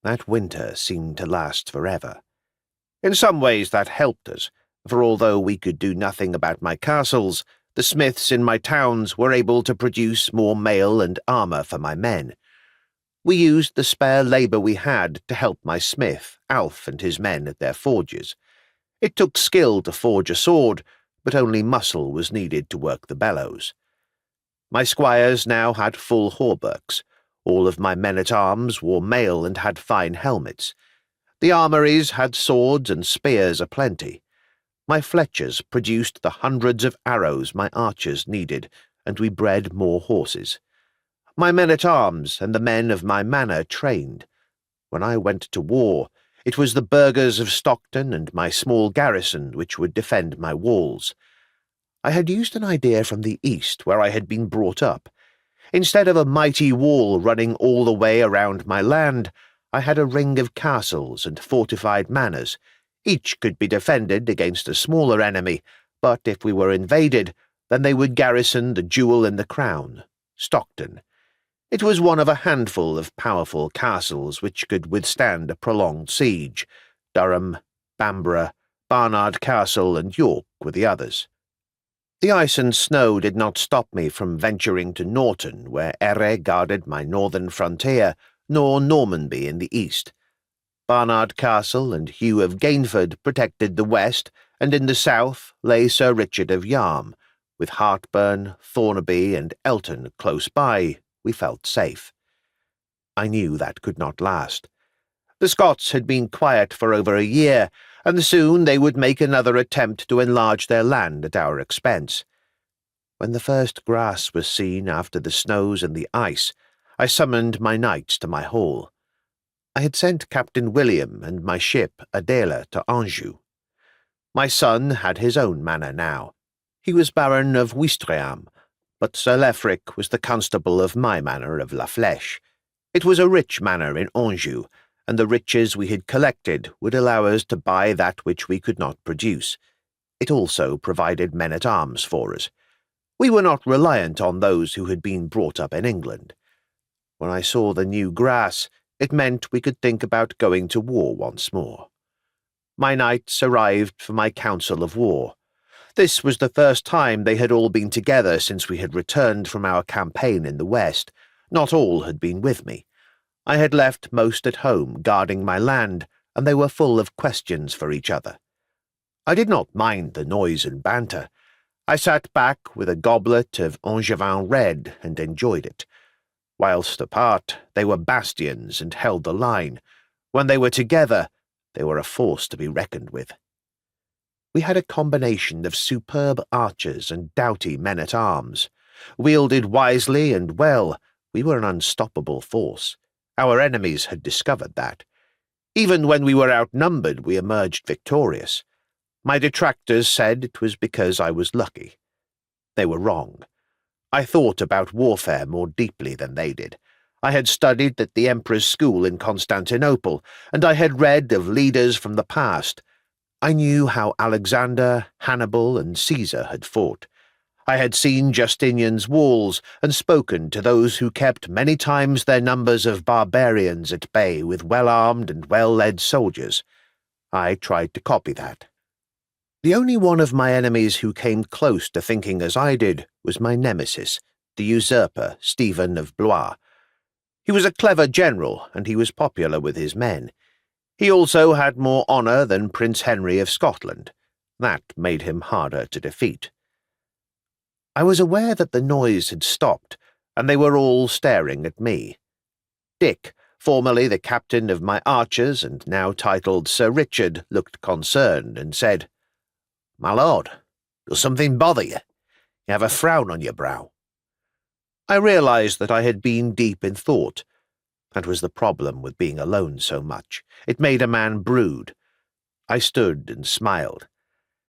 That winter seemed to last forever. In some ways that helped us, for although we could do nothing about my castles, the smiths in my towns were able to produce more mail and armour for my men. We used the spare labour we had to help my smith, Alf, and his men at their forges. It took skill to forge a sword, but only muscle was needed to work the bellows. My squires now had full hauberks. All of my men-at-arms wore mail and had fine helmets. The armouries had swords and spears aplenty. My fletchers produced the hundreds of arrows my archers needed, and we bred more horses. My men-at-arms and the men of my manor trained. When I went to war, it was the burghers of Stockton and my small garrison which would defend my walls. I had used an idea from the east where I had been brought up. Instead of a mighty wall running all the way around my land, I had a ring of castles and fortified manors. Each could be defended against a smaller enemy, but if we were invaded, then they would garrison the jewel in the crown, Stockton. It was one of a handful of powerful castles which could withstand a prolonged siege. Durham, Bamborough, Barnard Castle, and York were the others. The ice and snow did not stop me from venturing to Norton, where Ere guarded my northern frontier, nor Normanby in the east. Barnard Castle and Hugh of Gainford protected the west, and in the south lay Sir Richard of Yarm. With Hartburn, Thornaby, and Elton close by, we felt safe. I knew that could not last. The Scots had been quiet for over a year, and soon they would make another attempt to enlarge their land at our expense. When the first grass was seen after the snows and the ice, I summoned my knights to my hall. I had sent Captain William and my ship Adela to Anjou. My son had his own manor now. He was Baron of Ouistreham, but Sir Lefric was the constable of my manor of La Flèche. It was a rich manor in Anjou, and the riches we had collected would allow us to buy that which we could not produce. It also provided men-at-arms for us. We were not reliant on those who had been brought up in England. When I saw the new grass, it meant we could think about going to war once more. My knights arrived for my council of war. This was the first time they had all been together since we had returned from our campaign in the west. Not all had been with me. I had left most at home guarding my land, and they were full of questions for each other. I did not mind the noise and banter. I sat back with a goblet of Angevin red and enjoyed it. Whilst apart, they were bastions and held the line. When they were together, they were a force to be reckoned with. We had a combination of superb archers and doughty men-at-arms. Wielded wisely and well, we were an unstoppable force. Our enemies had discovered that. Even when we were outnumbered, we emerged victorious. My detractors said it was because I was lucky. They were wrong. I thought about warfare more deeply than they did. I had studied at the Empress school in Constantinople, and I had read of leaders from the past. I knew how Alexander, Hannibal, and Caesar had fought. I had seen Justinian's walls and spoken to those who kept many times their numbers of barbarians at bay with well-armed and well-led soldiers. I tried to copy that. The only one of my enemies who came close to thinking as I did was my nemesis, the usurper, Stephen of Blois. He was a clever general, and he was popular with his men. He also had more honour than Prince Henry of Scotland. That made him harder to defeat. I was aware that the noise had stopped, and they were all staring at me. Dick, formerly the captain of my archers and now titled Sir Richard, looked concerned and said, "My lord, does something bother you? You have a frown on your brow." I realized that I had been deep in thought. That was the problem with being alone so much. It made a man brood. I stood and smiled.